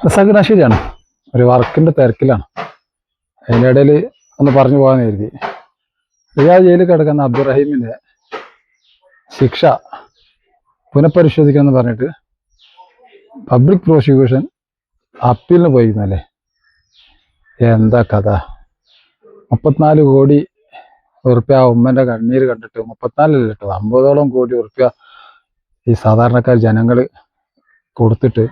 സകനാശ്ശേരിയാണ്. ഒരു വർക്കിൻ്റെ തിരക്കിലാണ്. അതിൻ്റെ ഇടയിൽ ഒന്ന് പറഞ്ഞു പോകാൻ കരുതി. റിയാദ് ജയിലിൽ കിടക്കുന്ന അബ്ദുറഹീമിൻ്റെ ശിക്ഷ പുനഃപരിശോധിക്കണമെന്ന് പറഞ്ഞിട്ട് പബ്ലിക് പ്രോസിക്യൂഷൻ അപ്പീലിന് പോയിരുന്നല്ലേ. എന്താ കഥ! 34 കോടി ഉറുപ്പ്യ ഉമ്മൻ്റെ കണ്ണീര് കണ്ടിട്ട്, 34 കേട്ടോ, 50ഓളം കോടി ഉറുപ്പ്യ ഈ സാധാരണക്കാർ ജനങ്ങൾ കൊടുത്തിട്ട്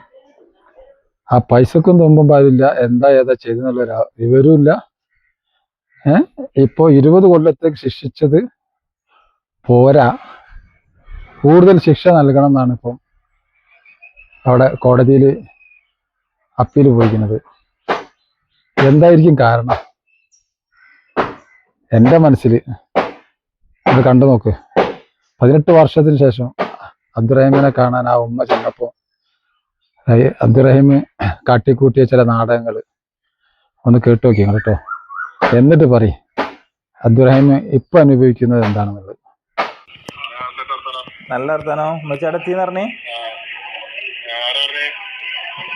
ആ പൈസക്കും തുമ്പും പാടില്ല. എന്താ ഏതാ ചെയ്തെന്നുള്ളൊരു വിവരമില്ല. ഇപ്പോൾ 20 കൊല്ലത്തേക്ക് ശിക്ഷിച്ചത് പോരാ, കൂടുതൽ ശിക്ഷ നൽകണം എന്നാണ് ഇപ്പം അവിടെ കോടതിയിൽ അപ്പീൽ പോയിരിക്കുന്നത്. എന്തായിരിക്കും കാരണം? എൻ്റെ മനസ്സിൽ അത് കണ്ടു നോക്ക്. 18 വർഷത്തിന് ശേഷം അബ്ദുറഹീമിനെ കാണാൻ ആ ഉമ്മ ചെന്നപ്പോൾ അബ്ദുറഹീം കാട്ടിക്കൂട്ടിയ ചില നാടകങ്ങൾ ഒന്ന് കേട്ടു നോക്കി കേട്ടോ. എന്നിട്ട് പറയും അബ്ദുറഹീം ഇപ്പൊ അനുഭവിക്കുന്നത് എന്താണെന്നുള്ളത്. നല്ല വർത്താനോ മെച്ചടത്തിന്ന് പറഞ്ഞേ.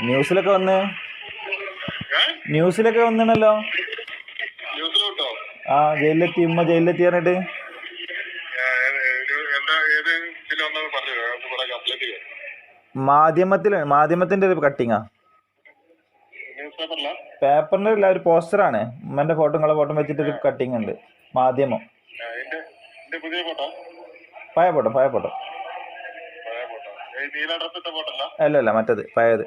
ന്യൂസിലൊക്കെ വന്നിണല്ലോ. ആ ജയിലിലെത്തി, ഉമ്മ ജയിലിലെത്തി പറഞ്ഞിട്ട്. മാധ്യമത്തിന്റെ ഒരു കട്ടിങ്ങാ, പേപ്പറിന്റെ അല്ല, ഒരു പോസ്റ്ററാണ്. ഉമ്മന്റെ ഫോട്ടോ, നിങ്ങളെ ഫോട്ടോ വെച്ചിട്ടൊരു കട്ടിങ് ഉണ്ട്. മാധ്യമം. പഴയ ഫോട്ടോ അല്ല മറ്റത് പഴയത്.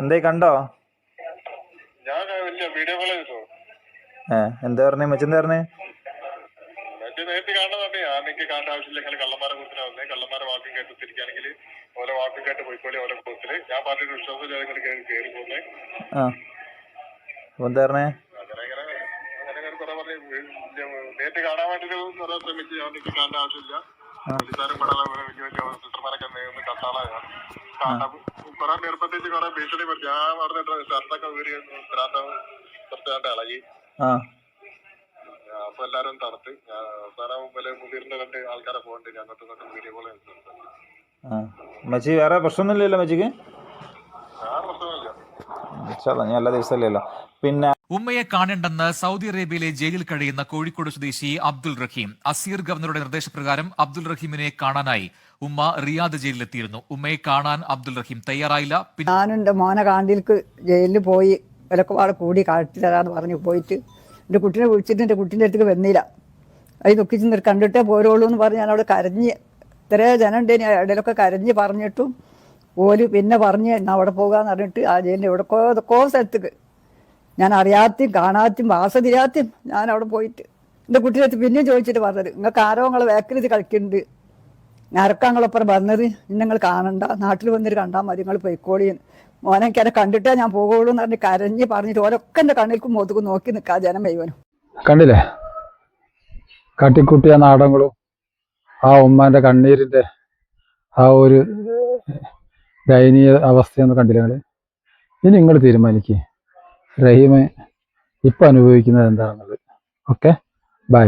എന്തേ കണ്ടോ? എന്താ പറഞ്ഞേ മെച്ചെന്താ പറഞ്ഞേ? എന്താ പറഞ്ഞേ? അപ്പൊ എല്ലാരും തണുത്ത് മുതിർന്ന 2 ആൾക്കാരെ പോകണ്ടേ അങ്ങോട്ടും ഇങ്ങോട്ടും വീഡിയോ കോൾ. മച്ചി വേറെ പ്രശ്നമൊന്നുമില്ലല്ലോ മച്ചിക്ക്? നല്ല ദിവസമല്ലല്ലോ. പിന്നെ ഉമ്മയെ കാണേണ്ടെന്ന് സൗദി അറേബ്യയിലെ ജയിലിൽ കഴിയുന്ന കോഴിക്കോട് സ്വദേശി അബ്ദുൾ റഹീം. അസീർ ഗവർണറുടെ നിർദ്ദേശപ്രകാരം അബ്ദുൾ റഹീമിനെ കാണാനായി ഉമ്മ റിയാദ് ജയിലിലെത്തിയിരുന്നു. ഉമ്മയെ കാണാൻ അബ്ദുൾ റഹീം തയ്യാറായില്ല. ഞാനും എൻ്റെ മോനെ കാണ്ടിൽക്ക് ജയിലിൽ പോയി വിലക്കുപാട് കൂടി കാട്ടി തരാന്ന് പറഞ്ഞു പോയിട്ട് എൻ്റെ കുട്ടീനെ വിളിച്ചിട്ട് എൻ്റെ കുട്ടീൻ്റെ അടുത്തേക്ക് വന്നില്ല. അത് ദുഃഖിച്ച് കണ്ടിട്ടേ പോരുള്ളൂ എന്ന് പറഞ്ഞ് ഞാനവിടെ കരഞ്ഞ്, ഇത്രേ ജനം ഉണ്ടേനി ഇടയിലൊക്കെ കരഞ്ഞ് പറഞ്ഞിട്ടും ഓല് പിന്നെ പറഞ്ഞ് എന്നാൽ അവിടെ പോകാന്ന് പറഞ്ഞിട്ട് ആ ജയിലിൻ്റെ എവിടെക്കോ സ്ഥലത്തേക്ക് ഞാൻ അറിയാത്തയും കാണാത്തയും വാസതിരാത്തയും ഞാൻ അവിടെ പോയിട്ട് എൻ്റെ കുട്ടീനടുത്ത് പിന്നെയും ചോദിച്ചിട്ട് പറഞ്ഞത്, നിങ്ങൾക്ക് ആരോ നിങ്ങളെ വേക്കിൽ ഇത് കളിക്കുന്നുണ്ട്, ഞരക്കങ്ങളൊപ്പം വന്നത്, നിങ്ങൾ കാണണ്ട, നാട്ടിൽ വന്നിട്ട് കണ്ടാൽ മതി, നിങ്ങൾ പൊയ്ക്കോളിയെന്ന്. മോനെ എനിക്ക് കണ്ടിട്ടേ ഞാൻ പോകുള്ളൂ എന്ന് പറഞ്ഞ് കരഞ്ഞ് പറഞ്ഞിട്ട് ഓരൊക്കെ എൻ്റെ കണ്ണിൽക്കും മുതുക്കും നോക്കി നിൽക്കാ ജനം മുഴുവനും. കണ്ടില്ലേ കാട്ടിക്കൂട്ടിയ നാടകങ്ങളും ആ ഉമ്മാൻ്റെ കണ്ണീരിൻ്റെ ആ ഒരു ദയനീയ അവസ്ഥയൊന്നും കണ്ടില്ല നിങ്ങൾ? ഇനി നിങ്ങൾ തീരുമാനിക്കുക റഹീം ഇപ്പം അനുഭവിക്കുന്നത് എന്താണെന്നുള്ളത്. Okay, by.